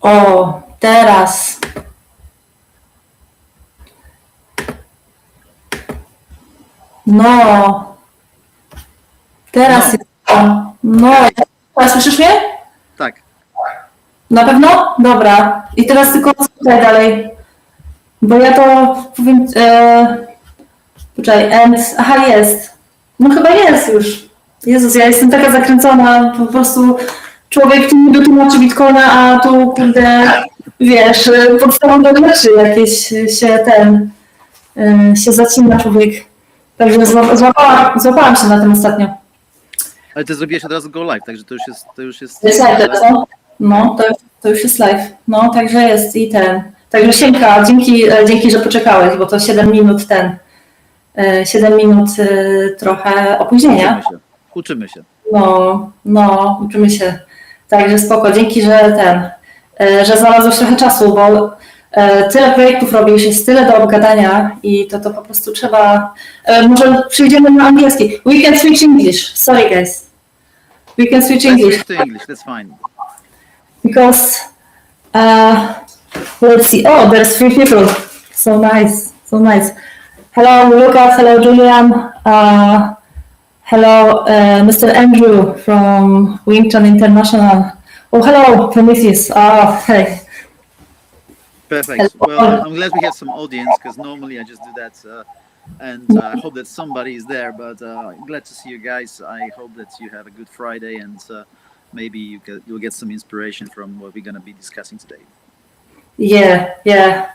O, teraz. No. Teraz jest. No. Teraz słyszysz mnie? Tak. Na pewno? Dobra. I teraz tylko słuchaj dalej. Bo ja to powiem. Poczekaj, aha, jest. No chyba jest już. Jezus, ja jestem taka zakręcona, po prostu człowiek tu niby tłumaczy Bitcoina, a tu kurde, wiesz, podstawowe rzeczy jakieś się zacina człowiek. Także złapałam się na tym ostatnio. Ale ty zrobiłeś od razu go live, także to już jest. To jest live teraz, no? No, to już jest live. No, także jest i ten. Także Siemka, dzięki, że poczekałeś, bo to 7 minut 7 minut trochę opóźnienia. Uczymy się. No, uczymy się. Także spoko, dzięki, że znalazłeś trochę czasu, bo tyle projektów robisz, jest tyle do obgadania i to po prostu trzeba... Może przejdziemy na angielski. We can switch English. Sorry guys. We can switch English. Let's switch to English, that's fine. Because, let's see. Oh, there's 3 people. So nice, so nice. Hello, Lucas. Hello, Julian. Hello, Mr. Andrew from Wington International. Oh, hello, Prometheus. Hey. Perfect. Well, I'm glad we have some audience because normally I just do that, and I hope that somebody is there. But glad to see you guys. I hope that you have a good Friday, and maybe you'll get some inspiration from what we're going to be discussing today. Yeah.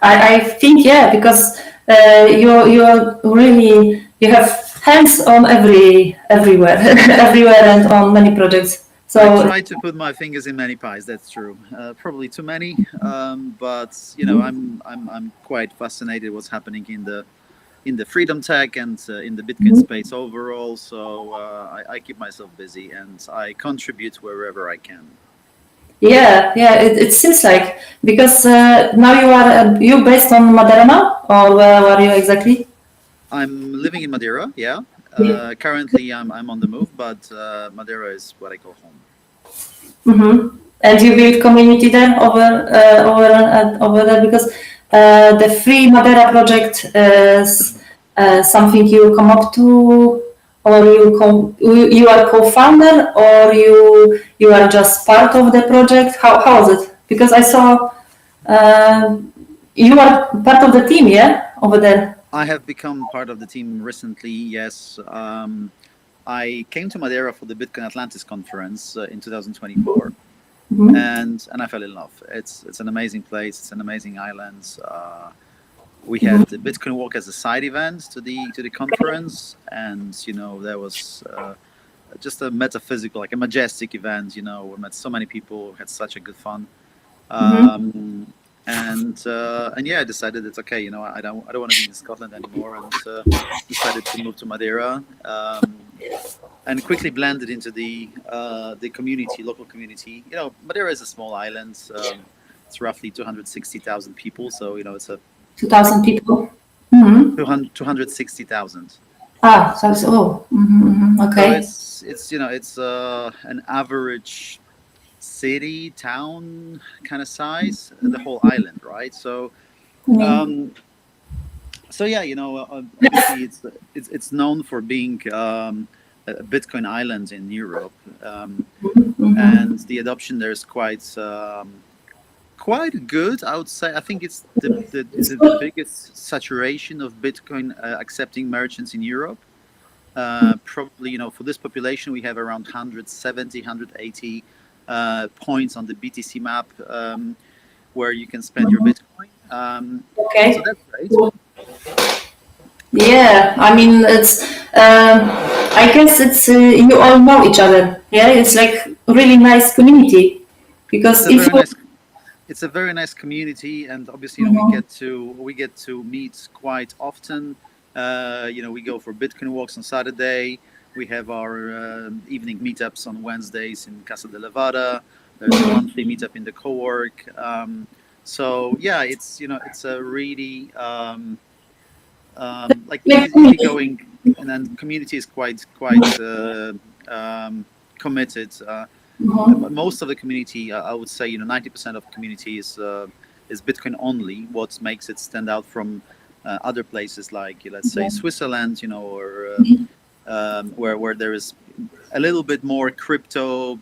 I think because you have hands on everywhere and on many projects. So I try to put my fingers in many pies. That's true. Probably too many, but I'm quite fascinated what's happening in the freedom tech and in the Bitcoin space overall. So I keep myself busy and I contribute wherever I can. Yeah. It seems like because now you based on Madeira now, or where are you exactly? I'm living in Madeira. Yeah. Currently, I'm on the move, but Madeira is what I call home. Mm-hmm. And you build community there over there because the Free Madeira project is something you come up to, or you are co-founder, or you are just part of the project. How is it? Because I saw you are part of the team, yeah, over there. I have become part of the team recently, yes. I came to Madeira for the Bitcoin Atlantis conference in 2024, and I fell in love. It's an amazing place. It's an amazing island. We had the Bitcoin Walk as a side event to the conference, and there was just a metaphysical, like a majestic event. We met so many people, had such a good fun. And yeah, I decided it's okay. I don't want to be in Scotland anymore, and decided to move to Madeira, and quickly blended into the community, local community. Madeira is a small island. It's roughly 260,000 people, so it's a 2,000 people. 260,000. Okay. So it's an average city, town kind of size, the whole island, right? So, obviously it's known for being a Bitcoin island in Europe, and the adoption there is quite good, I would say. I think it's the biggest saturation of Bitcoin accepting merchants in Europe. Probably, for this population, we have around 170, 180 points on the BTC map where you can spend your Bitcoin. Okay. So that's great. Yeah, I mean, it's. I guess it's you all know each other. Yeah, it's like a really nice community because it's a very nice community, and obviously we get to meet quite often. We go for Bitcoin walks on Saturday. We have our evening meetups on Wednesdays in Casa de Levada. There's a monthly meetup in the co-work. So yeah, it's a really like easy going, and then community is quite committed. most of the community, I would say, 90% of the community is Bitcoin only. What makes it stand out from other places like, let's say, Switzerland, or where there is a little bit more crypto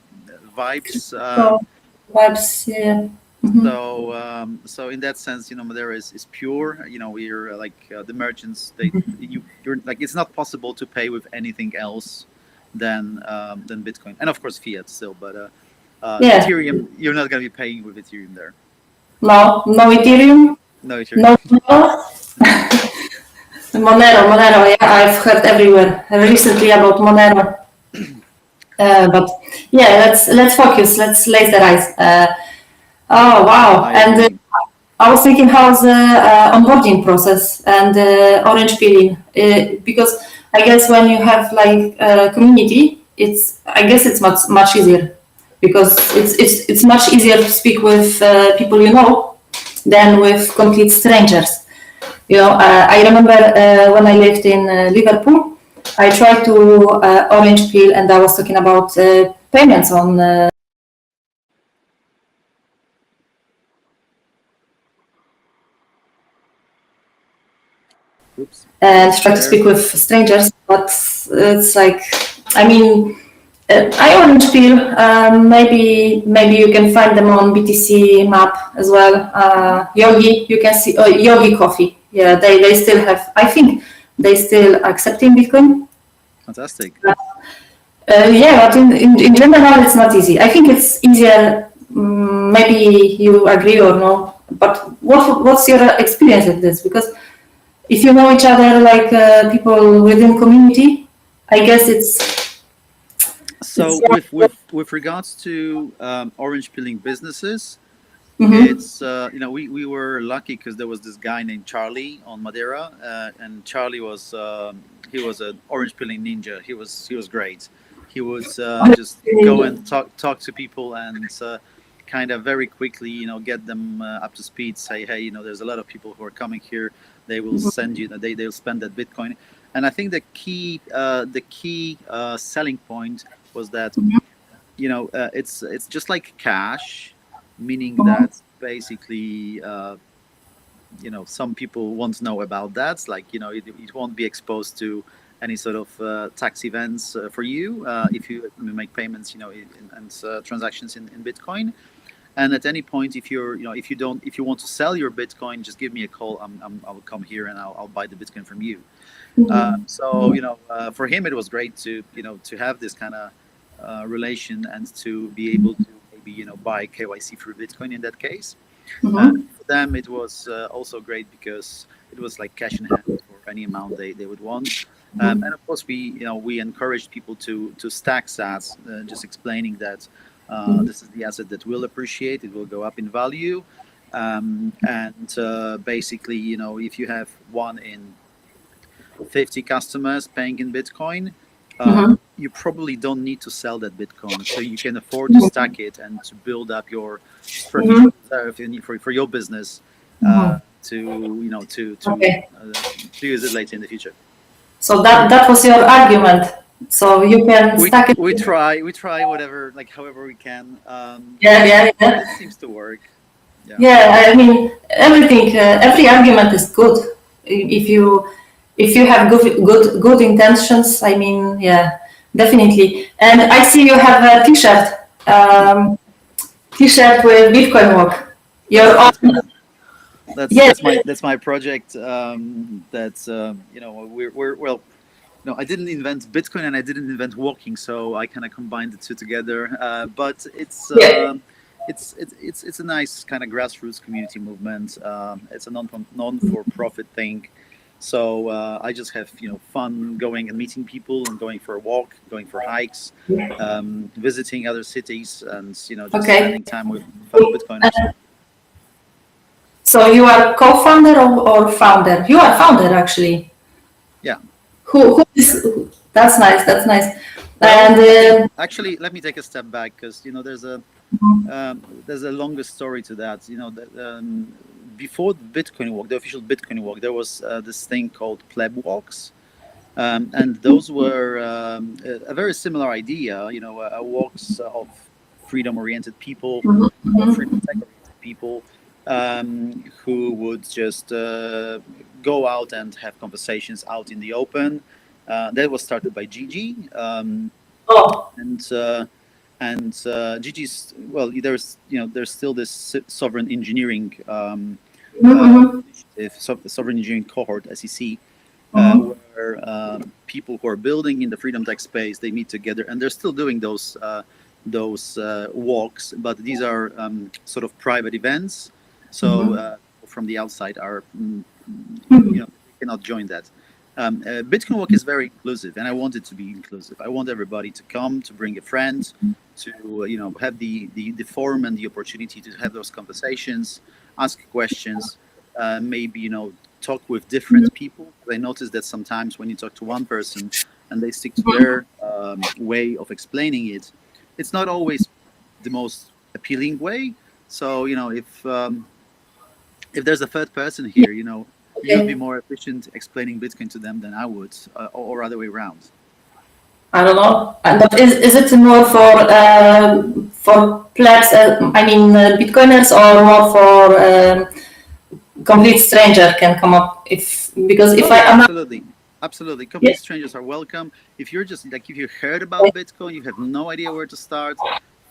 vibes. Vibes, yeah. So in that sense, Madeira is pure. We're like the merchants. You're like, it's not possible to pay with anything else than Bitcoin, and of course fiat still. But Ethereum, you're not going to be paying with Ethereum there. No Ethereum. No Ethereum. No. Monero. Yeah, I've heard everywhere recently about Monero. But yeah, let's focus. Let's lace the eyes. Oh wow! And I was thinking, how's the onboarding process and orange peeling? Because I guess when you have like a community, I guess it's much easier, because it's much easier to speak with people you know than with complete strangers. I remember when I lived in Liverpool, I tried to orange peel, and I was talking about payments on. And try to speak with strangers, but it's like, I mean, I orange peel. Maybe you can find them on BTC map as well. Yogi, you can see Yogi Coffee. Yeah, they still have. I think they still accepting Bitcoin. Fantastic. Yeah, but in general, it's not easy. I think it's easier. Maybe you agree or no. But what's your experience with this? Because if you know each other, like people within community, I guess it's. So with regards to orange peeling businesses, it's we were lucky because there was this guy named Charlie on Madeira, and Charlie was he was an orange peeling ninja. He was great. He would just go and talk to people and kind of very quickly get them up to speed. Say, hey, there's a lot of people who are coming here. They will send you. They'll spend that Bitcoin. And I think the key selling point was that it's just like cash, meaning that basically some people won't know about that. Like it won't be exposed to any sort of tax events for you if you make payments and transactions in Bitcoin. And at any point, if you want to sell your Bitcoin, just give me a call. I'll come here and I'll buy the Bitcoin from you. For him, it was great to have this kind of relation and to be able to maybe buy KYC through Bitcoin in that case. For them, it was also great because it was like cash in hand for any amount they would want. And of course, we encouraged people to stack sats, just explaining that this is the asset that will appreciate. It will go up in value, and basically, if you have 1 in 50 customers paying in Bitcoin, you probably don't need to sell that Bitcoin, so you can afford to stack it and to build up your reserve for your business to use it later in the future. So that was your argument. So you can stack it. We try whatever, like however we can. It seems to work. Yeah, I mean everything. Every argument is good if you have good intentions. I mean, yeah, definitely. And I see you have a T-shirt. T-shirt with Bitcoin Walk. Your own. That's my project. We're well. No, I didn't invent Bitcoin and I didn't invent walking, so I kind of combined the two together. But it's a nice kind of grassroots community movement. It's a non-for-profit thing, so I just have fun going and meeting people and going for a walk, going for hikes, visiting other cities, and just spending time with fellow Bitcoiners. So you are co-founder or founder? You are founder, actually. Yeah. Who is? That's nice. Well, and actually, let me take a step back because there's a longer story to that. Before the Bitcoin Walk, the official Bitcoin Walk, there was this thing called pleb walks, and those were a very similar idea. Walks of freedom-oriented people, Mm-hmm. freedom tech-oriented people, who would just go out and have conversations out in the open. That was started by Gigi, Oh. and Gigi's, well, there's still this sovereign engineering Mm-hmm. initiative, sovereign engineering cohort, SEC, Mm-hmm. where people who are building in the freedom tech space, they meet together, and they're still doing those walks, but these are sort of private events. So from the outside are Mm-hmm. they cannot join that. Bitcoin Walk is very inclusive, and I want it to be inclusive. I want everybody to come, to bring a friend, to have the forum and the opportunity to have those conversations, ask questions, maybe talk with different people. I noticed that sometimes when you talk to one person and they stick to their way of explaining it, it's not always the most appealing way. So if there's a third person Yeah. here, you'd be Okay. more efficient explaining Bitcoin to them than I would, or other way around. I don't know. But is it more for plebs? I mean, Bitcoiners, or more for complete stranger can come up? Because if Oh I yeah, am not, absolutely. yeah. Complete strangers are welcome. If you're just like, if you heard about Bitcoin, you have no idea where to start.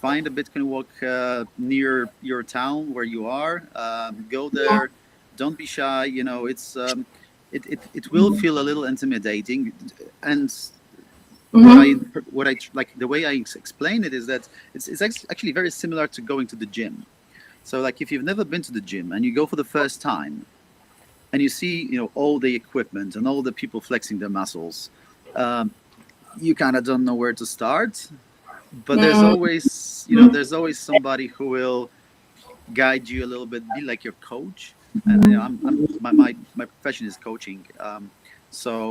Find a Bitcoin walk near your town where you are. Go there. Don't be shy. It will feel a little intimidating, and what I Mm-hmm. what I like the way I explain it is that it's actually very similar to going to the gym. So like if you've never been to the gym and you go for the first time, and you see all the equipment and all the people flexing their muscles, um, you kind of don't know where to start. But there's always somebody who will guide you a little bit, be like your coach. And I'm my profession is coaching, so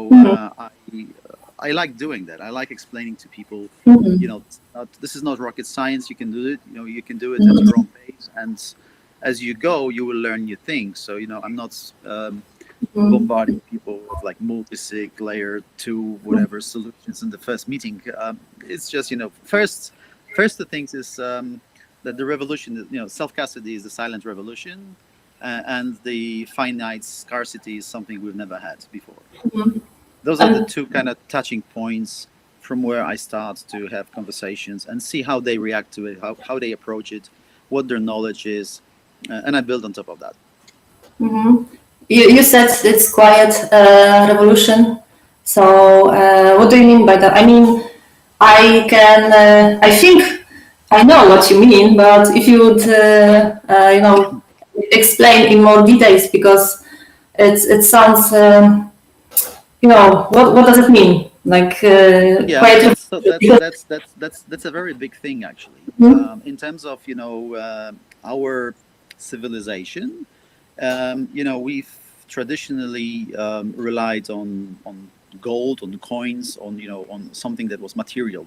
I like doing that. I like explaining to people, Mm-hmm. this is not rocket science. You can do it. You can do it at your own pace, and as you go, you will learn new things. So I'm not bombarding people with like multi-sig layer 2 whatever solutions in the first meeting. It's just first the things is that the revolution, self custody is the silent revolution, and the finite scarcity is something we've never had before. Those are the And two kind of touching points from where I start to have conversations and see how they react to it, how they approach it, what their knowledge is, and I build on top of that. you said it's quiet revolution. So what do you mean by that? I mean, I think I know what you mean, but if you would, explain in more details, because it sounds, what does it mean? Like Yeah, quiet that's revolution? that's Because, that's that's that's that's a very big thing actually. Mhm. In terms of our civilization, we've traditionally relied on gold, on coins, on something that was material.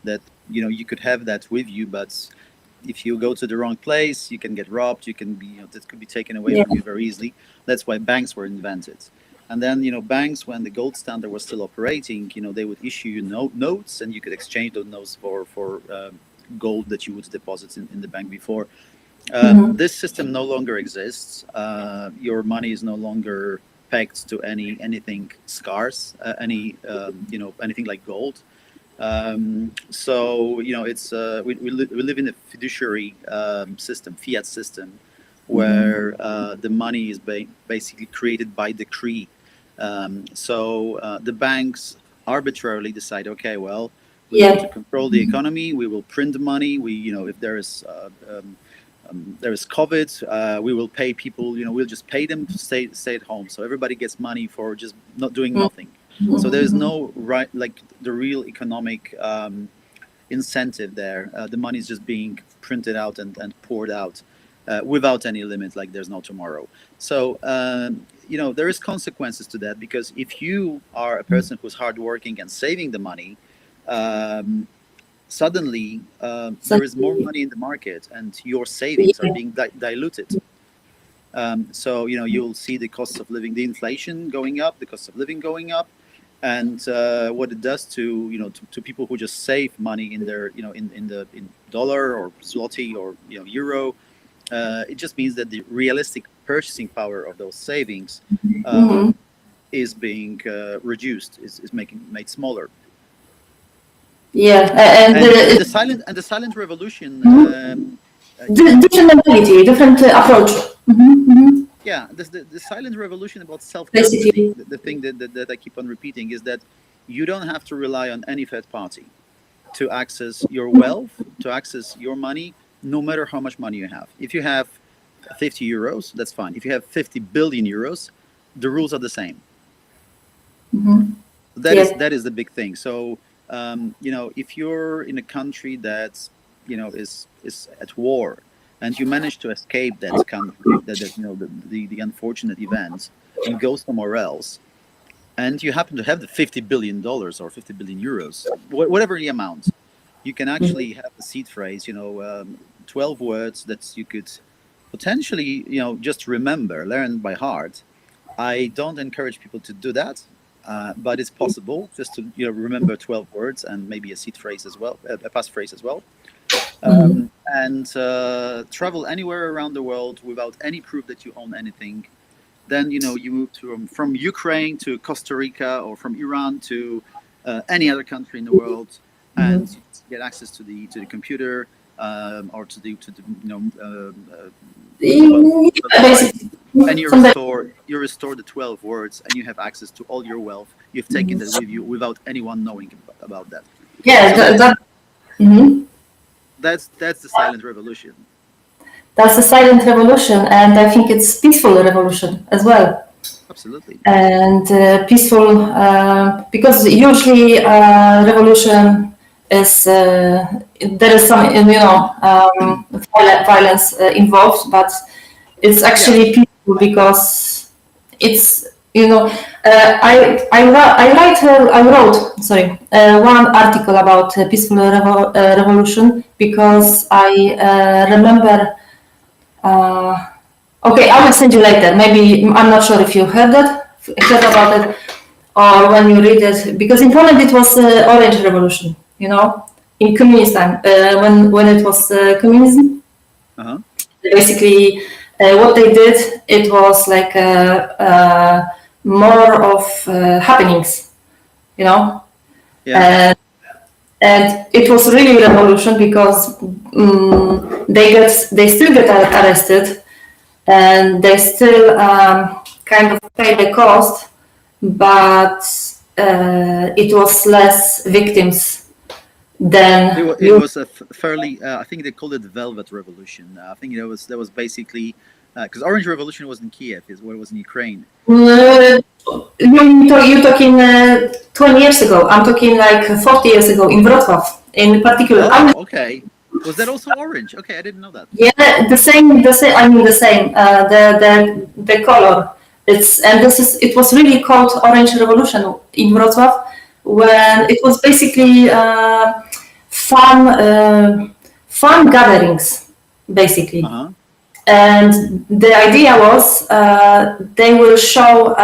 That you could have that with you, but if you go to the wrong place, you can get robbed. You can be that could be taken away Yeah. from you very easily. That's why banks were invented. And then, banks, when the gold standard was still operating, they would issue you notes, and you could exchange those notes for gold that you would deposit in the bank before. This system no longer exists. Your money is no longer pegged to anything scarce, anything like gold. So it's we live in a fiduciary system, fiat system, where the money is basically created by decree. So the banks arbitrarily decide, okay, well, we want to Yeah. control the economy. We will print the money. If there is COVID, we will pay people. We'll just pay them to stay at home. So everybody gets money for just not doing nothing. So there is no like the real economic incentive there. The money is just being printed out and poured out without any limit, like there's no tomorrow. So there is consequences to that, because if you are a person who's hardworking and saving the money, suddenly So, there is more money in the market, and your savings are yeah. being diluted. So you'll see the cost of living, the inflation going up, the cost of living going up, and what it does to to people who just save money in their in dollar or zloty or euro. It just means that the realistic purchasing power of those savings is being reduced, is made smaller. Yeah, And the silent revolution. Different mentality, different approach. Yeah, the silent revolution about self-custody, the thing that I keep on repeating is that you don't have to rely on any third party to access your wealth, to access your money, no matter how much money you have. If you have 50 euros, that's fine. If you have 50 billion euros, the rules are the same. That is the big thing. So if you're in a country that's is at war, and you manage to escape that country, the unfortunate events, and go somewhere else, and you happen to have the $50 billion or 50 billion euros, whatever the amount, you can actually have a seed phrase, 12 words that you could potentially, just learn by heart. I don't encourage people to do that, but it's possible just to remember 12 words and maybe a seed phrase as well, a passphrase as well. And travel anywhere around the world without any proof that you own anything. Then you move from Ukraine to Costa Rica, or from Iran to any other country in the world, and you get access to the computer or to the and you restore the 12 words, and you have access to all your wealth. You've taken that with you without anyone knowing about that. Yeah, so that's the silent revolution. That's a silent revolution, and I think it's peaceful revolution as well. Absolutely. And peaceful, because usually revolution is there is some violence involved, but it's actually peaceful because it's I wrote one article about peaceful revolution because I remember. Okay, I will send you later. Maybe I'm not sure if you heard about it, or when you read it. Because in Poland it was Orange Revolution, in communist time, when it was communism. Basically, what they did, it was like more of happenings, and it was really a revolution because they still get arrested, and they still kind of pay the cost, but it was less victims than it was a fairly. I think they called it the Velvet Revolution. I think that was basically because Orange Revolution was in Kiev, is what it was in Ukraine. You're talking 20 years ago. I'm talking like 40 years ago in Wrocław, in particular. Oh, okay. Was that also orange? Okay, I didn't know that. Yeah, the same. I mean, the same. The color. It was really called Orange Revolution in Wrocław, when it was basically fun gatherings, basically. And the idea was they will show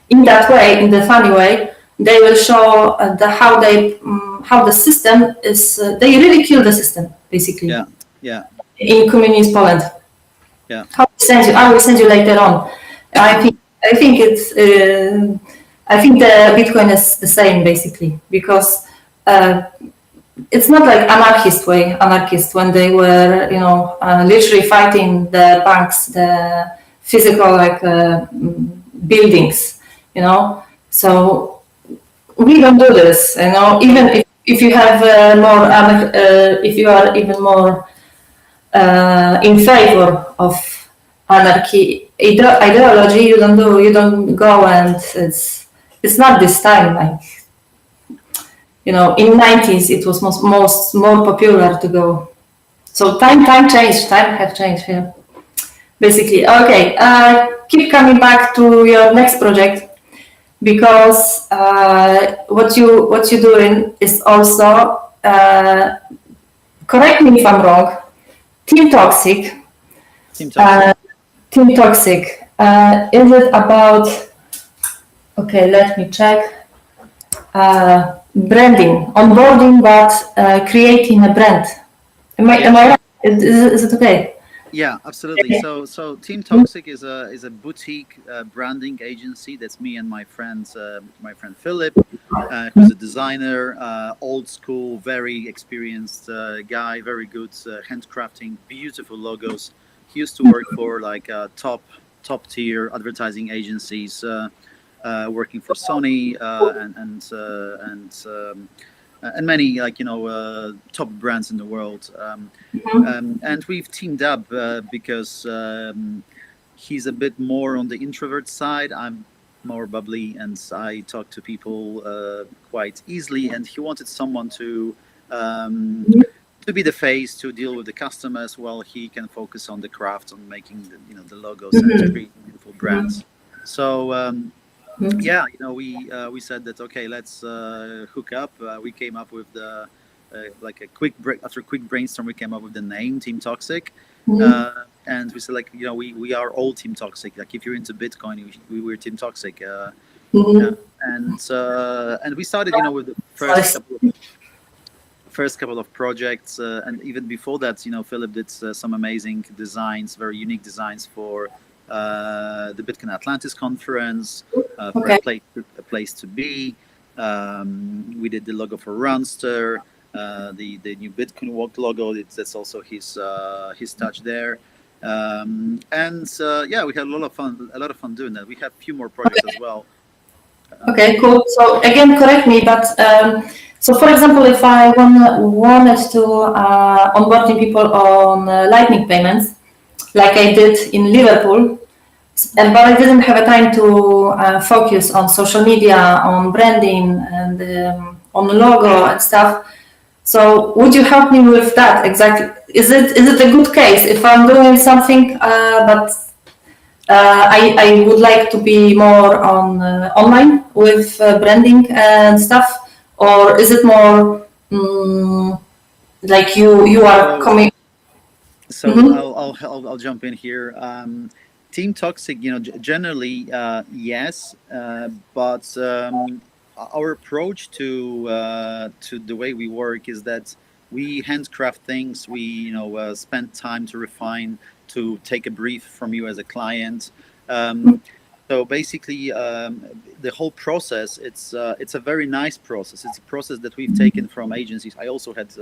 in that way, in the funny way, they will show how the system is. They really kill the system, basically. Yeah. In communist Poland. Yeah. I will send you later on. I think it's. I think the Bitcoin is the same, basically, because it's not like anarchist when they were, literally fighting the banks, the physical buildings, So we don't do this, Even if you have if you are even more in favor of anarchy ideology, you don't go, and it's not this time in 90s it was more popular to go. So time have changed here. Basically, okay. Keep coming back to your next project, because what you're doing is also, correct me if I'm wrong, Team Toxic. Is it about? Okay, let me check. branding, onboarding, but creating a brand. Am I right? Is it okay? Yeah, absolutely. So Team Toxic is a boutique branding agency. That's me and my friend Philip, who's a designer, old school, very experienced guy, very good handcrafting, beautiful logos. He used to work for like top tier advertising agencies, working for Sony and many top brands in the world. And we've teamed up because he's a bit more on the introvert side. I'm more bubbly and I talk to people quite easily. And he wanted someone to be the face, to deal with the customers, while he can focus on the craft, on making the logos and creating beautiful brands. So yeah, we said that okay, let's hook up. We came up with the like a after a quick brainstorm, we came up with the name Team Toxic, and we said like we are all Team Toxic. Like if you're into Bitcoin, we're Team Toxic, and we started with the first couple of projects, and even before that, Philip did some amazing designs, very unique designs for the Bitcoin Atlantis conference, for a place to be. We did the logo for Runster, the new Bitcoin Walk logo. That's also his touch there. And yeah, we had a lot of fun doing that. We have a few more projects as well. Okay, cool. So again, correct me, but so for example, if I wanted to onboarding people on Lightning payments, like I did in Liverpool, but I didn't have a time to focus on social media, on branding, and on the logo and stuff. So would you help me with that exactly? Is it a good case if I'm doing something, but I would like to be more on online with branding and stuff, or is it more like you are coming? So I'll jump in here. Team Toxic, generally yes, but our approach to the way we work is that we handcraft things. We spend time to refine, to take a brief from you as a client. So basically, the whole process, it's a very nice process. It's a process that we've taken from agencies. I also had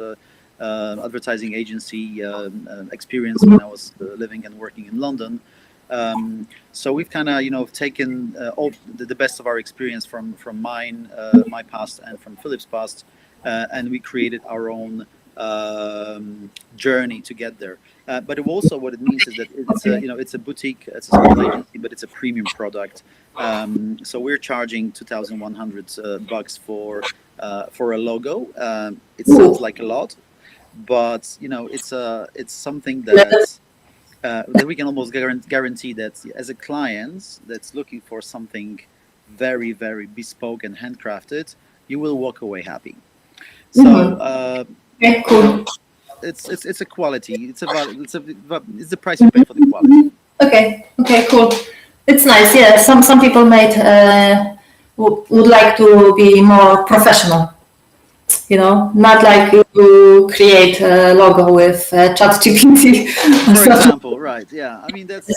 advertising agency experience when I was living and working in London. So we've kind of taken all the best of our experience from my past and from Philip's past, and we created our own journey to get there. But also, what it means is that it's a boutique, it's a small agency, but it's a premium product. So we're charging $2,100 for a logo. It sounds like a lot, but it's something that we can almost guarantee that as a client that's looking for something very, very bespoke and handcrafted, you will walk away happy. So Cool. It's a quality. It's the price you pay for the quality. Okay, cool. It's nice. Yeah, some people would like to be more professional. Not like you create a logo with ChatGPT. For example, right? Yeah, I mean that's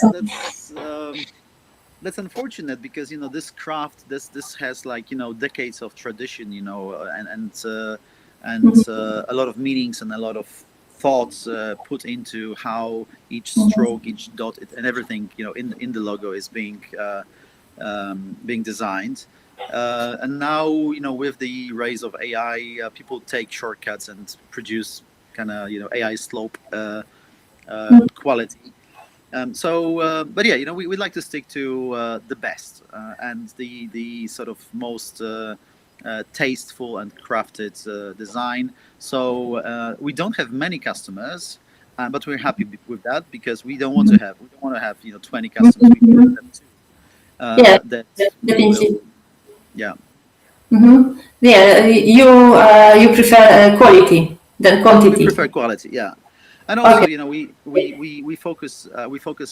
unfortunate because this craft, this has decades of tradition, and a lot of meanings and a lot of thoughts put into how each stroke, each dot, and everything in the logo is being designed. And now with the rise of AI, people take shortcuts and produce kind of AI slope quality. But yeah, we like to stick to the best and the sort of most tasteful and crafted design. So we don't have many customers, but we're happy with that because we don't want to have 20 customers. We want them to. Yeah. Mm-hmm. Yeah, you prefer quality than quantity. We prefer quality, yeah. And also, we focus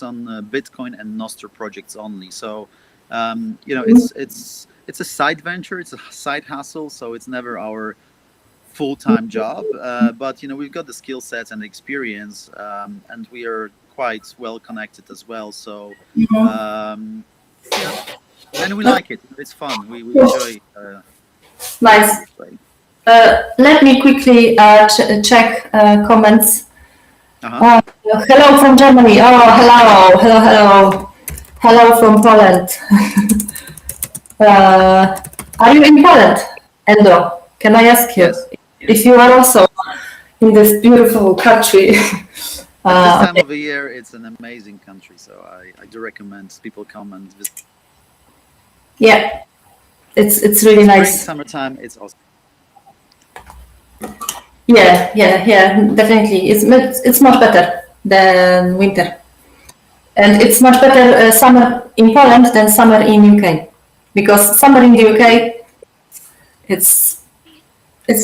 on Bitcoin and Nostr projects only. So It's a side venture, it's a side hustle, so it's never our full-time job. But we've got the skill sets and the experience, and we are quite well connected as well. So and we like it. It's fun. We enjoy. Nice. Let me quickly check comments. Hello from Germany. Oh, hello from Poland. Are you in Poland, Endo? Can I ask you if you are also in this beautiful country? At this time of the year, it's an amazing country, so I do recommend people come and visit. Yeah, it's really nice. Summertime, it's awesome. Yeah, definitely. It's much better than winter, and it's much better summer in Poland than summer in UK, because summer in the UK, it's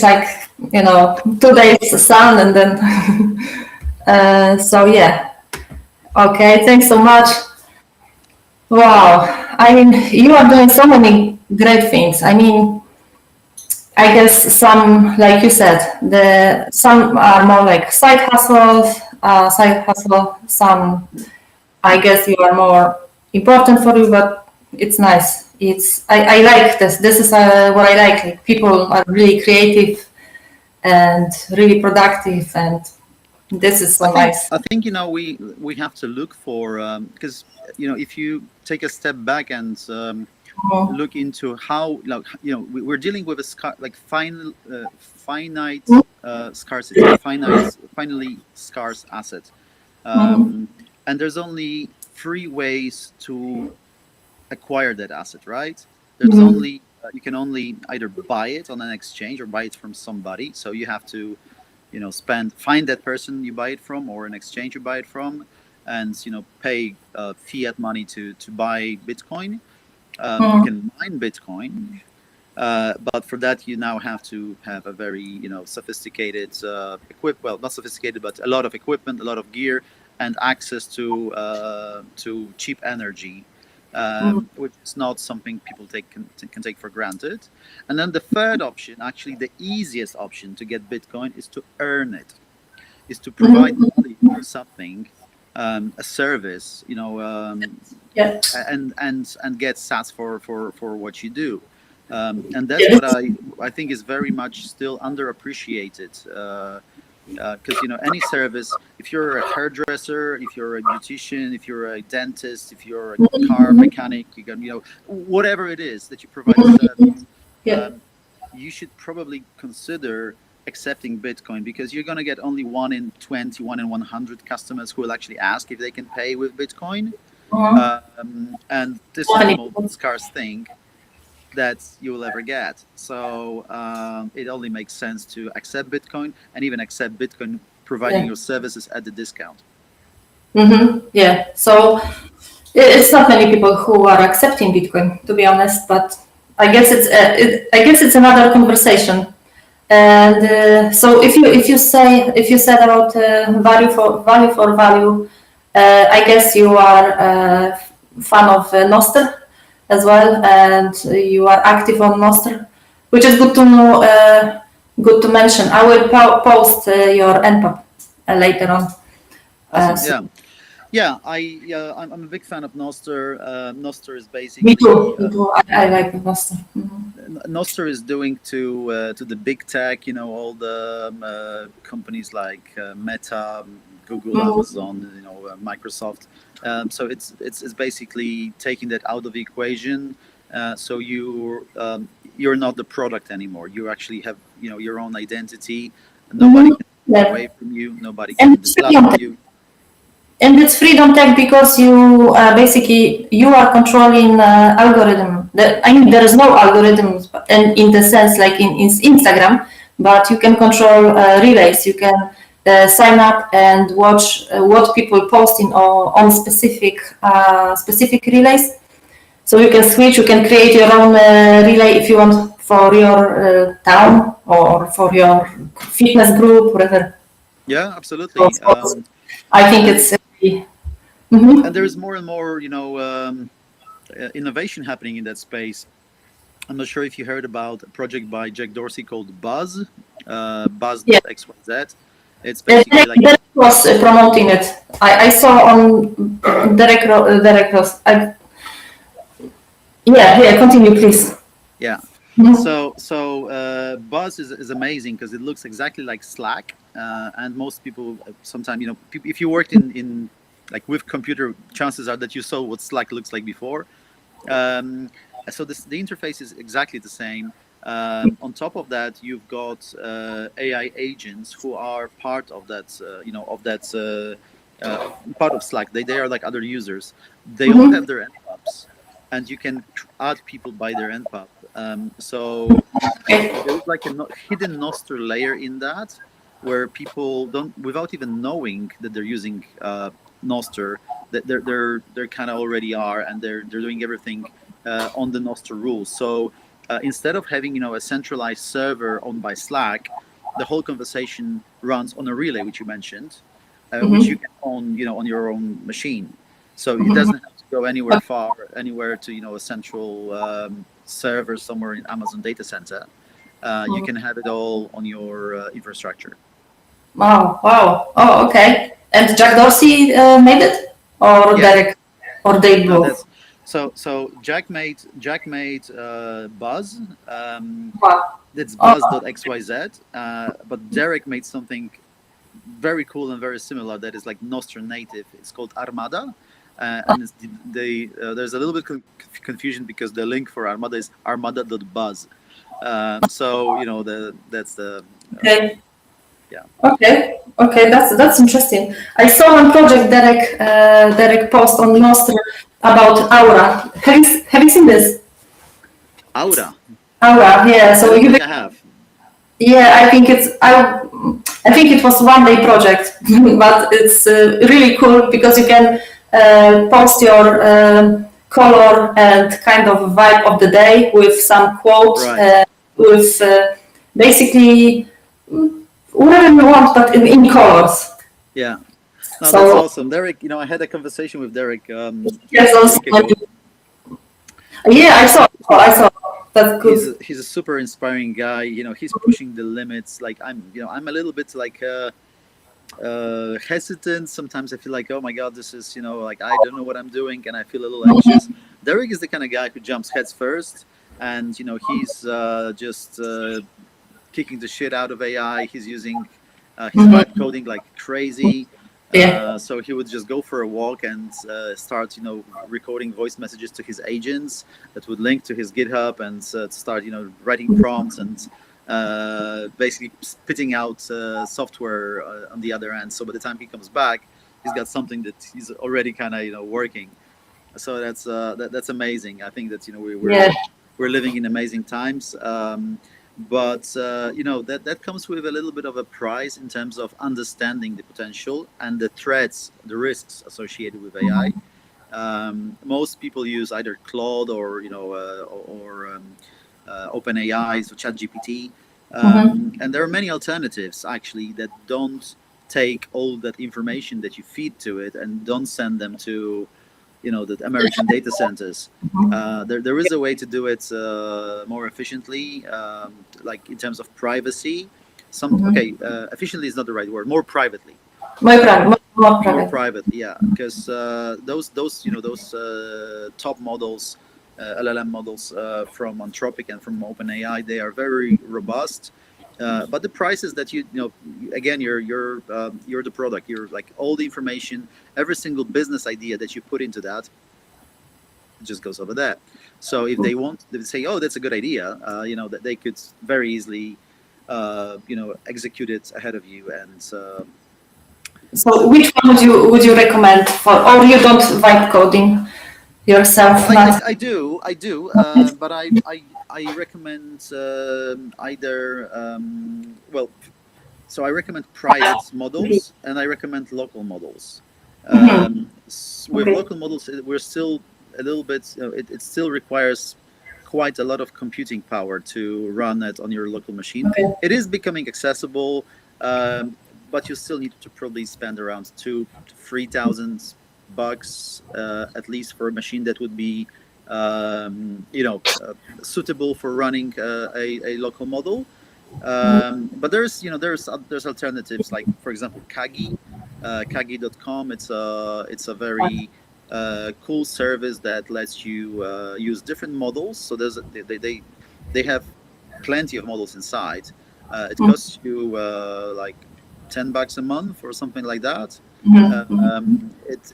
like 2 days sun and then so yeah. Okay, thanks so much. Wow, I mean, you are doing so many great things. I mean, I guess some, like you said, some are more like side hustles, some, I guess you are more important for you, but it's nice. I like this. This is what I like. People are really creative and really productive, and this is so nice. I think we have to look for, because if you take a step back and look into how we're dealing with a finite scarcity, finally scarce asset, and there's only 3 ways to acquire that asset, right? There's only you can only either buy it on an exchange or buy it from somebody. So you have to find that person you buy it from, or an exchange you buy it from, and pay fiat money to buy Bitcoin. You can mine Bitcoin, but for that you now have to have a very sophisticated not sophisticated, but a lot of equipment, a lot of gear, and access to cheap energy, which is not something people can take for granted. And then the third option, actually the easiest option to get Bitcoin, is to earn it, is to provide money for something, a service, and get sats for what you do, and that's what I think is very much still underappreciated. Because any service, if you're a hairdresser, if you're a beautician, if you're a dentist, if you're a car mechanic, you can whatever it is that you provide a service, you should probably consider accepting Bitcoin, because you're going to get only 1 in 20, 1 in 100 customers who will actually ask if they can pay with Bitcoin, and this is the most scarce thing that you will ever get. So it only makes sense to accept Bitcoin, and even accept Bitcoin providing your services at the discount. Yeah, so it's not many people who are accepting Bitcoin, to be honest, but I guess it's another conversation. And so if you said about value for value, I guess you are a fan of Nostr as well, and you are active on Nostr, which is good to know, good to mention. I will post your NPAP later on. Awesome. I'm a big fan of Nostr. Nostr is basically. Me too. I like Nostr. Nostr is doing to the big tech, all the companies like Meta, Google, Amazon, Microsoft. So it's basically taking that out of the equation. So you're not the product anymore. You actually have your own identity. Nobody can take away from you. Nobody can disrupt you. And it's freedom tech, because you basically you are controlling algorithm. There is no algorithm in the sense like in Instagram, but you can control relays. You can sign up and watch what people posting on specific relays. So you can switch. You can create your own relay if you want, for your town or for your fitness group, whatever. Yeah, absolutely. I think it's. And there is more and more, innovation happening in that space. I'm not sure if you heard about a project by Jack Dorsey called Buzz, Yeah. Buzz.xyz. It's basically like Derek was promoting it. I saw on Derek Ross. Yeah, continue, please. yeah. Mhm. So Buzz is amazing because it looks exactly like Slack, and most people sometimes if you worked in like with computer, chances are that you saw what Slack looks like before. Um, so the interface is exactly the same. On top of that, you've got AI agents who are part of that, part of Slack. They are like other users. They all have Mhm. their npubs, and you can add people by their npub. So Okay. there is like a hidden Noster layer in that, where people don't, without even knowing that they're using Noster, that they're kind of already are, and they're doing everything on the Noster rules. So instead of having a centralized server owned by Slack, the whole conversation runs on a relay, which you mentioned, which you Mhm. can own on your own machine. So it Mhm. doesn't have to go anywhere far, anywhere to a central server somewhere in Amazon data center. You Mhm. can have it all on your infrastructure. Wow, wow. Oh, okay. And Jack Dorsey made it, or Yeah, Derek, or they no, both? that's so. Jack made Buzz. Wow. That's Oh, Buzz.xyz. But Derek made something very cool and very similar that is like Nostr native. It's called Armada. And it's there's a little bit confusion because the link for Armada is armada.buzz. So that's the um, okay. yeah. Okay. Okay. That's interesting. I saw one project Derek post on Nostr about Aura. Have you seen this? Aura. Aura. Yeah. I So don't you. think I have. Yeah, I think it was 1 day project, but it's really cool because you can post your color and kind of vibe of the day with some quote, Right. with basically whatever you want, but in colors. Yeah. No, that's So awesome, Derek. I had a conversation with Derek yes, a also, week ago. yeah, I Uh, saw, he I saw. That's he's good. a, he's a super inspiring guy. He's pushing the limits. Like I'm a little bit like hesitant. Sometimes I feel like, oh my god, this is like I don't know what I'm doing, and I feel a little anxious. Derek is the kind of guy who jumps heads first, and he's just kicking the shit out of AI. He's using his vibe Mhm. coding like crazy. Yeah. So he would just go for a walk and start, recording voice messages to his agents that would link to his GitHub and start, writing prompts and basically spitting out software on the other end. So by the time he comes back, he's got something that he's already kind of, working. So that's amazing. I think that Yeah. we're living in amazing times. But that comes with a little bit of a price in terms of understanding the potential and the threats, the risks associated with AI. Most people use either Claude or OpenAI, so ChatGPT, Mhm. and there are many alternatives actually that don't take all that information that you feed to it and don't send them to the American data centers. There is a way to do it more efficiently, like in terms of privacy. Mhm. Efficiently is not the right word. More privately, Muy prawie, muy more prawie. privately, yeah. Because those top models, LLM models from Anthropic and from OpenAI, they are very robust. But the prices that again, you're the product. You're like all the information, every single business idea that you put into that just goes over there. So if they say, "Oh, that's a good idea," that they could very easily, execute it ahead of you. And So which one would you recommend for, or you don't vibe coding yourself? well, Not. I do, but I recommend either so I recommend private models and I recommend local models. Mhm. With Okay. local models, we're still a little bit. It still requires quite a lot of computing power to run it on your local machine. Okay. It is becoming accessible, um, but you still need to probably spend around $2,000 to $3,000 at least for a machine that would be suitable for running a local model. But there's alternatives, like for example Kagi, Kagi.com. It's a very cool service that lets you use different models. So they have plenty of models inside. It costs you like $10 a month or something like that.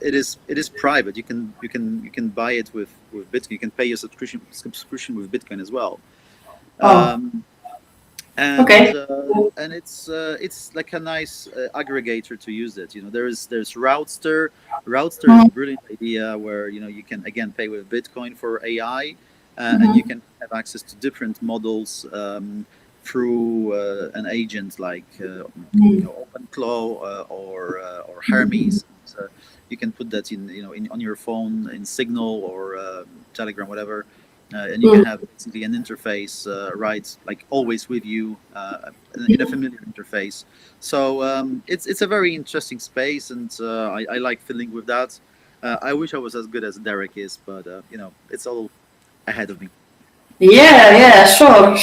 It is private. You can buy it with Bitcoin. You can pay your subscription with Bitcoin as well. And Okay. and it's like a nice aggregator to use it. There's Routster. Routster is a brilliant idea where you can again pay with Bitcoin for AI, and you can have access to different models through an agent like OpenClaw or Hermes. So you can put that on your phone in Signal or Telegram, whatever. And you can have basically an interface right, like always with you in a familiar interface. So it's a very interesting space, and I like fiddling with that. I wish I was as good as Derek is, but it's all ahead of me. Yeah, sure.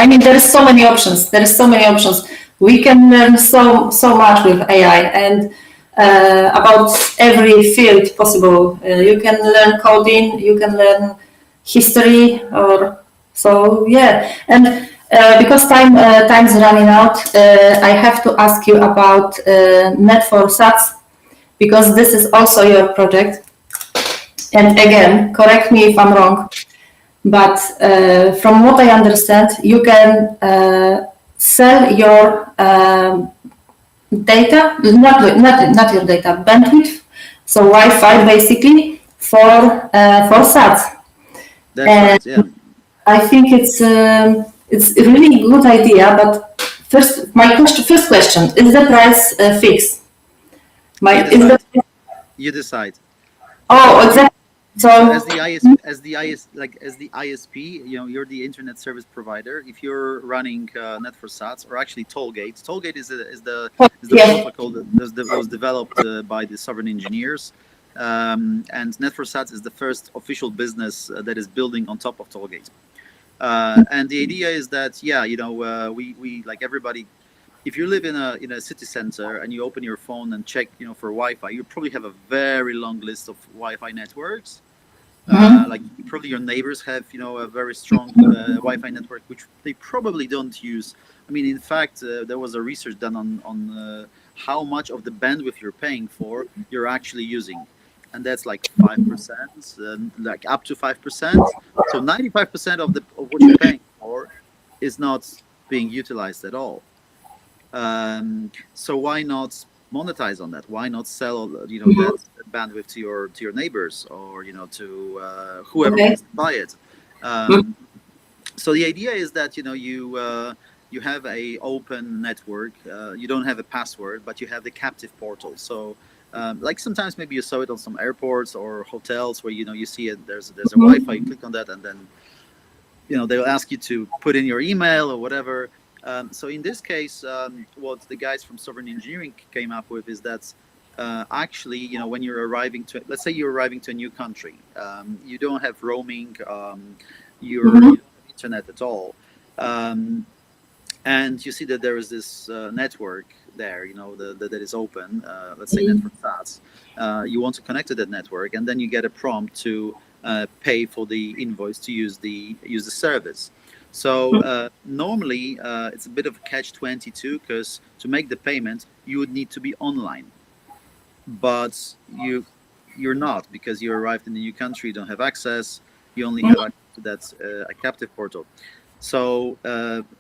I mean, there is so many options. We can learn so much with AI, and about every field possible. You can learn coding, you can learn history, or so. Yeah, and because time's running out, I have to ask you about Net4Sats, because this is also your project. And again, correct me if I'm wrong, but from what I understand, you can sell your data, not your data, bandwidth, so Wi-Fi basically for SATs. That's right. Yeah. I think it's a really good idea. But first, first question: is the price fixed? You decide. Oh, exactly. So as the ISP, you're the internet service provider. If you're running Net4Sats or actually Tollgate, Tollgate is the protocol that was developed by the sovereign engineers, and Net4Sats is the first official business that is building on top of Tollgate. And the idea is that we like everybody. If you live in a city center and you open your phone and check for Wi-Fi, you probably have a very long list of Wi-Fi networks. Like probably your neighbors have a very strong Wi-Fi network, which they probably don't use. I mean, in fact, there was a research done on how much of the bandwidth you're paying for you're actually using, and that's like 5%, like up to 5%. So 95% of what you're paying for is not being utilized at all. So why not monetize on that? Why not sell that bandwidth to your neighbors, or to whoever wants to buy it? So the idea is that you have a open network. You don't have a password, but you have the captive portal. So like sometimes maybe you saw it on some airports or hotels where you see it. There's a Wi-Fi. You click on that, and then they'll ask you to put in your email or whatever. So in this case, what the guys from Sovereign Engineering came up with is that actually, when you're arriving to, let's say you're arriving to a new country, you don't have roaming, you don't have internet at all, and you see that there is this network there, that is open, let's say Net4Sats. You want to connect to that network, and then you get a prompt to pay for the invoice to use the service. So normally it's a bit of a catch-22, because to make the payment you would need to be online, but you're not, because you arrived in a new country, you don't have access, you only have access to that a captive portal. So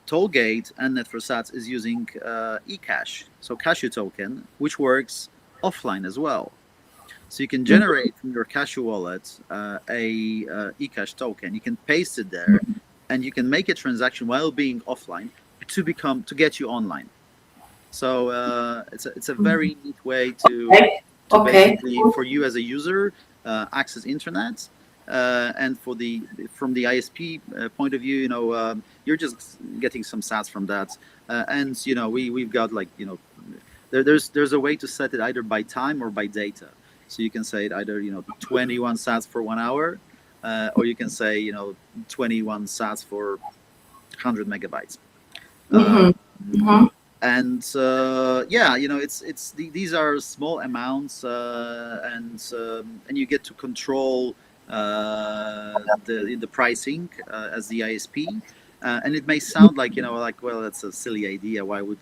Tollgate and Net4Sats is using eCash, so Cashew token, which works offline as well. So you can generate from your Cashew wallet a eCash token. You can paste it there, and you can make a transaction while being offline to get you online. So it's a very neat way to basically, for you as a user, access internet, and from the ISP point of view, you're just getting some sats from that, and we've got like there's a way to set it either by time or by data. So you can say it either 21 sats for 1 hour, or you can say 21 sats for 100 megabytes. And yeah, these are small amounts, and you get to control the pricing as the ISP. And it may sound like well, that's a silly idea. Why would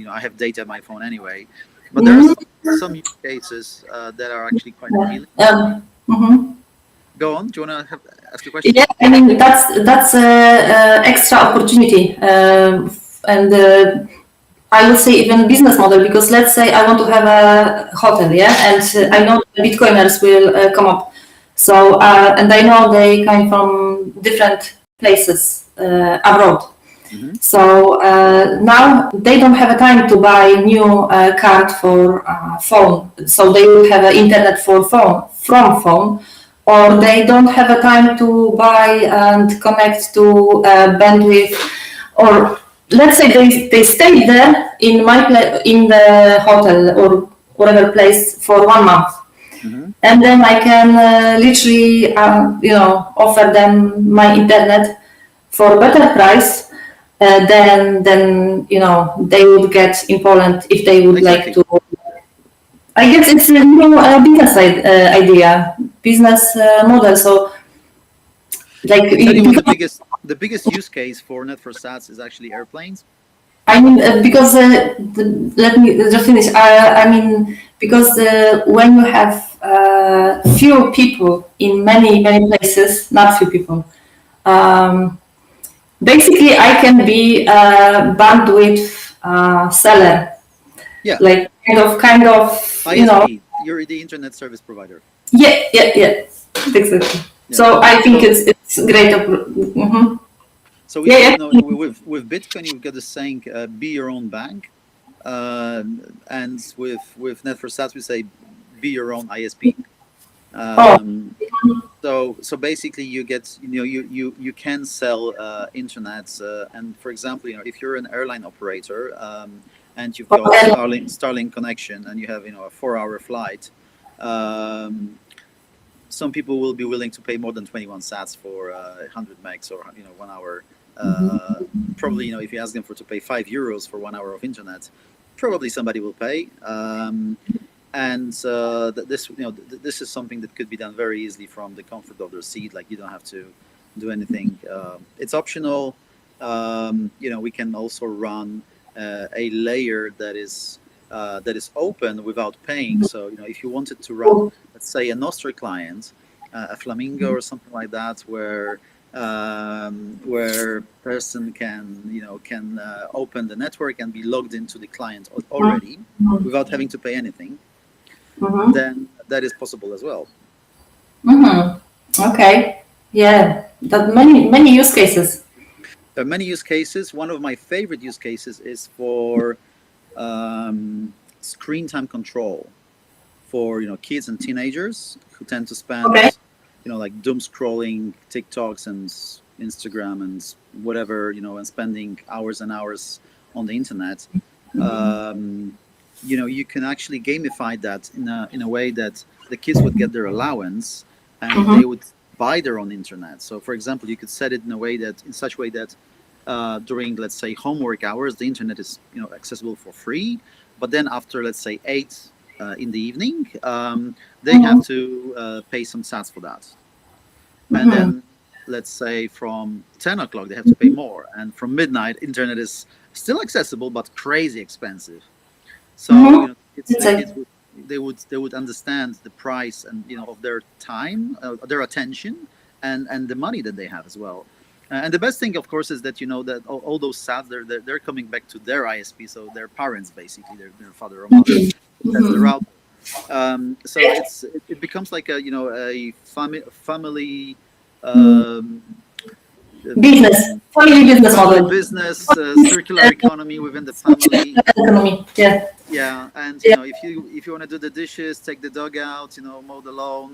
I have data on my phone anyway? But there's some use cases that are actually quite appealing. Go on. Do you want to ask a question? Yeah, I mean that's extra opportunity, and I would say even business model, because let's say I want to have a hotel, yeah, and I know the Bitcoiners will come up. So and I know they come from different places abroad. So now they don't have a time to buy new card for phone. So they will have internet for phone from phone, or they don't have a time to buy and connect to bandwidth, or let's say they stay there in in the hotel or whatever place for 1 month. And then I can literally, offer them my internet for a better price than they would get in Poland if they would like to. I guess it's a new business idea, business model. So, like, the biggest use case for Net4Sats is actually airplanes. I mean, because let me just finish. I mean, because when you have few people in many places, not few people, basically I can be a bandwidth seller. Yeah. Like kind of. ISP, you're the internet service provider. Yeah, exactly. Yeah. So I think it's great. So with Bitcoin, you've got the saying, "Be your own bank," and with Net4Sats, we say, "Be your own ISP." So basically, you get you can sell internet, and for example, if you're an airline operator and you've got Starlink connection and you have a 4-hour flight, some people will be willing to pay more than 21 sats for 100 megs or 1 hour. Probably if you ask them to pay €5 for 1 hour of internet, probably somebody will pay. And this is something that could be done very easily from the comfort of their seat. Like, you don't have to do anything. It's optional. We can also run a layer that is open without paying. So if you wanted to run, let's say, a Nostra client, a Flamingo or something like that, where person can open the network and be logged into the client already without having to pay anything, then that is possible as well. Okay. Yeah, that many use cases. There are many use cases. One of my favorite use cases is for screen time control for kids and teenagers who tend to spend like doom scrolling TikToks and Instagram and whatever, and spending hours and hours on the internet. You can actually gamify that in a way that the kids would get their allowance and they would buy their own internet. So for example, you could set it in such a way that during, let's say, homework hours, the internet is accessible for free, but then after, let's say, 8 in the evening, they have to pay some sats for that. And then, let's say, from 10 o'clock, they have to pay more. And from midnight, internet is still accessible, but crazy expensive. So they would understand the price and of their time, their attention, and the money that they have as well. And the best thing, of course, is that that all those sats they're coming back to their ISP, so their parents, basically their father or mother. That's the route. So it becomes like a family family business model. Business circular economy within the family. Yeah, and if you want to do the dishes, take the dog out, mow the lawn,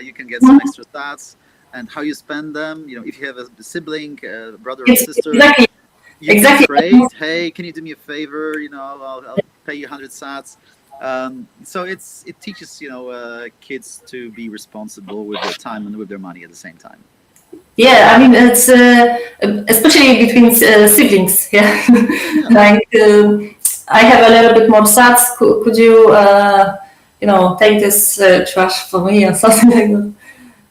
you can get some extra stats. And how you spend them, if you have a sibling, brother or sister, you can trade. Hey, can you do me a favor? I'll pay you 100 sats. So it teaches kids to be responsible with their time and with their money at the same time. Yeah, I mean, it's especially between siblings. Yeah, like I have a little bit more sats. Could you, take this trash for me or something like that?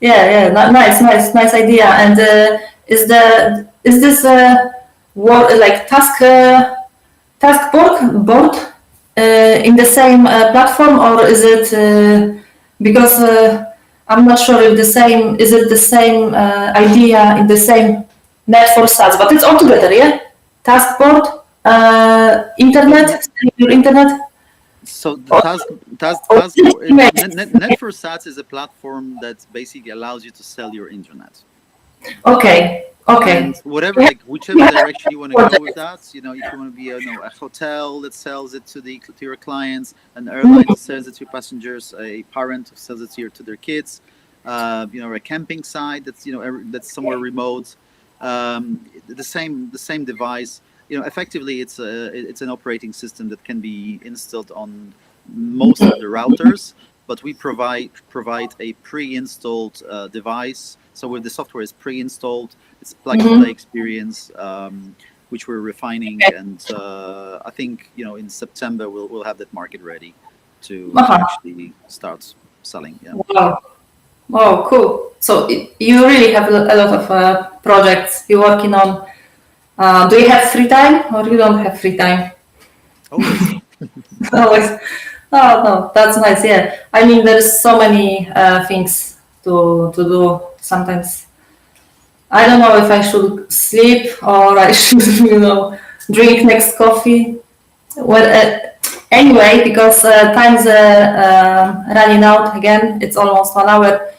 Yeah, nice idea. And is this like task board in the same platform, or is it because I'm not sure if is it the same idea in the same net for stats, but it's all together, yeah? Task board, internet, your internet. So the Net for Sats is a platform that basically allows you to sell your internet. Okay. And whichever direction you want to go with that, if you want to be a hotel that sells it to your clients, an airline that sells it to passengers, a parent who sells it to their kids, a camping site that's somewhere remote, the same device. Effectively, it's an operating system that can be installed on most of the routers, but we provide a pre-installed device. So where the software is pre-installed, it's plug-and-play experience, which we're refining, and I think in September we'll have that market ready to actually start selling. Yeah. Wow. Oh, cool. So you really have a lot of projects you're working on. Do you have free time, or you don't have free time? Always. Always. Oh, no, that's nice. Yeah. I mean, there's so many things to do sometimes. I don't know if I should sleep or I should, drink next coffee. Well, anyway, because time's running out again. It's almost 1 hour.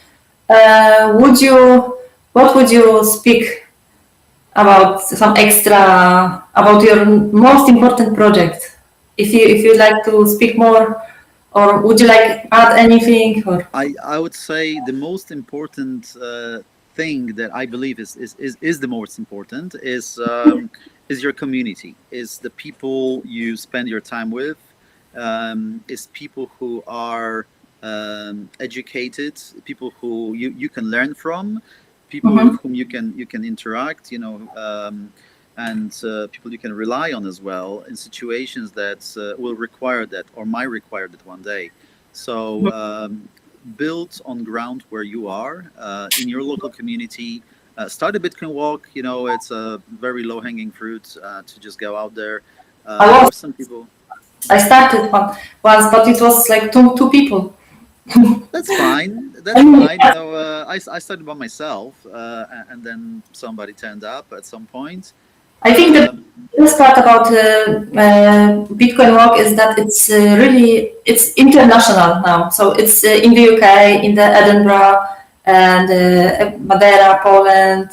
What would you speak about some extra about your most important project? If you'd like to speak more, or would you like add anything? Or I would say the most important thing that I believe is the most important is your community, is the people you spend your time with, is people who are educated, people who you can learn from, people with whom you can interact, and people you can rely on as well in situations that will require that or might require that one day. So build on ground where you are in your local community. Start a Bitcoin walk. It's a very low-hanging fruit to just go out there. Some people. I started once, but it was like two people. That's fine. That's fine. I started by myself, and then somebody turned up at some point. I think the best part about Bitcoin Walk is that it's international now. So it's in the UK, in the Edinburgh, and Madeira, Poland,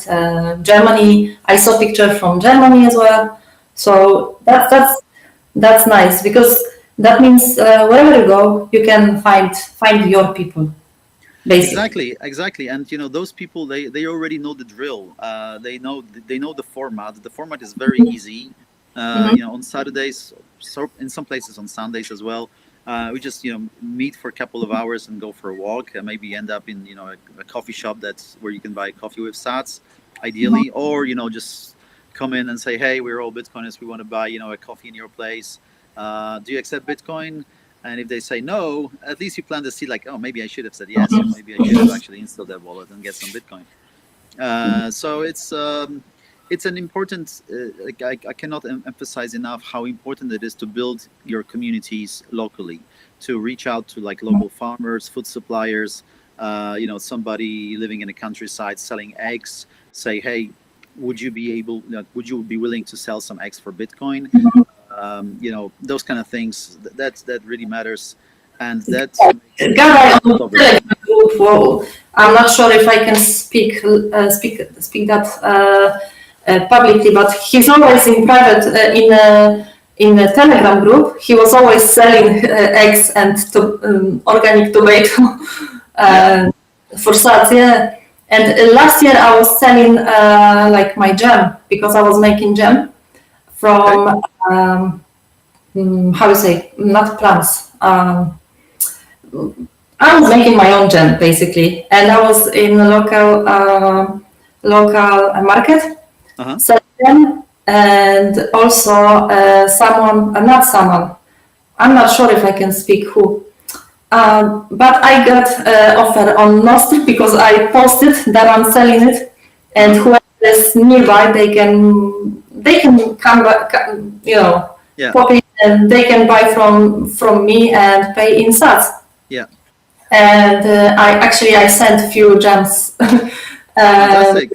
Germany. I saw pictures from Germany as well. So that's nice, because that means wherever you go, you can find your people. Basically. Exactly, and those people they already know the drill. They know the format. The format is very easy. On Saturdays, so in some places on Sundays as well. We just meet for a couple of hours and go for a walk, and maybe end up in a coffee shop that's where you can buy coffee with sats, ideally, or just come in and say, hey, we're all Bitcoiners. We want to buy a coffee in your place. Do you accept Bitcoin? And if they say no, at least you plant the seed like, oh, maybe I should have said yes, or maybe I should have actually installed that wallet and get some Bitcoin. So it's an important, I cannot emphasize enough how important it is to build your communities locally, to reach out to like local farmers, food suppliers, somebody living in the countryside selling eggs, say, hey, would you be willing to sell some eggs for Bitcoin? Those kind of things, that really matters. And that's I'm not sure if I can speak that publicly, but he's always in private in a Telegram group. He was always selling eggs and organic tomato for sats. Yeah. And last year I was selling like my jam, because I was making jam from how you say, not plants, I was making my own jam basically, and I was in a local market. So then, and also not someone. I'm not sure if I can speak who. But I got offer on Nostr because I posted that I'm selling it, and whoever is nearby, they can come back, pop in, and they can buy from me and pay in sats. Yeah. And I sent a few gems. Fantastic.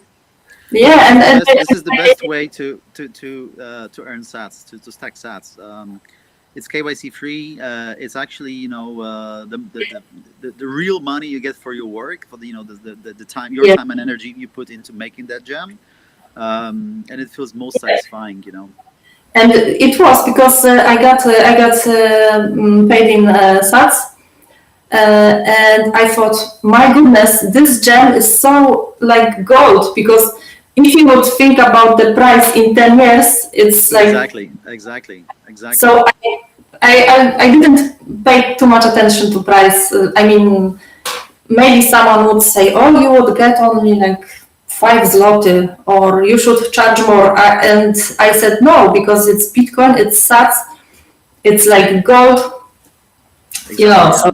Yeah, and this is the best way to earn sats, to stack sats. It's KYC free. It's actually the real money you get for your work, for the time, your time and energy you put into making that gem, and it feels most satisfying. And it was because I got paid in sats, and I thought, my goodness, this gem is so like gold, because if you would think about the price in 10 years, it's like exactly. So I didn't pay too much attention to price. I mean, maybe someone would say, "Oh, you would get only like 5 zloty, or you should charge more." And I said no, because it's Bitcoin, it's sats, it's like gold, So,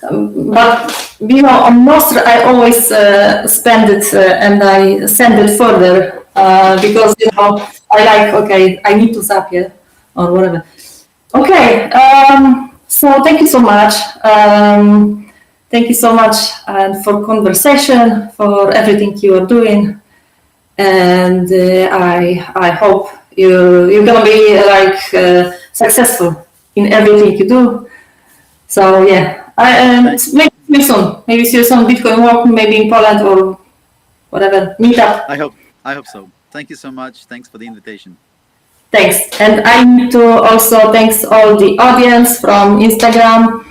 but on Nostr, I always spend it and I send it further because I like, I need to zap it or whatever. Okay, so thank you so much. Thank you so much for conversation, for everything you are doing, and I hope you're gonna be successful in everything you do. So yeah, maybe see you soon. Bitcoin Walk, maybe in Poland or whatever meetup. I hope so. Thank you so much. Thanks for the invitation. Thanks, and I need to also thanks all the audience from Instagram,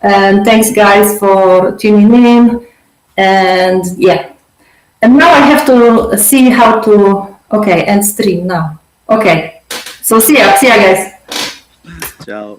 and thanks guys for tuning in. And yeah, and now I have to see how to end stream now. Okay, so see ya guys. Ciao.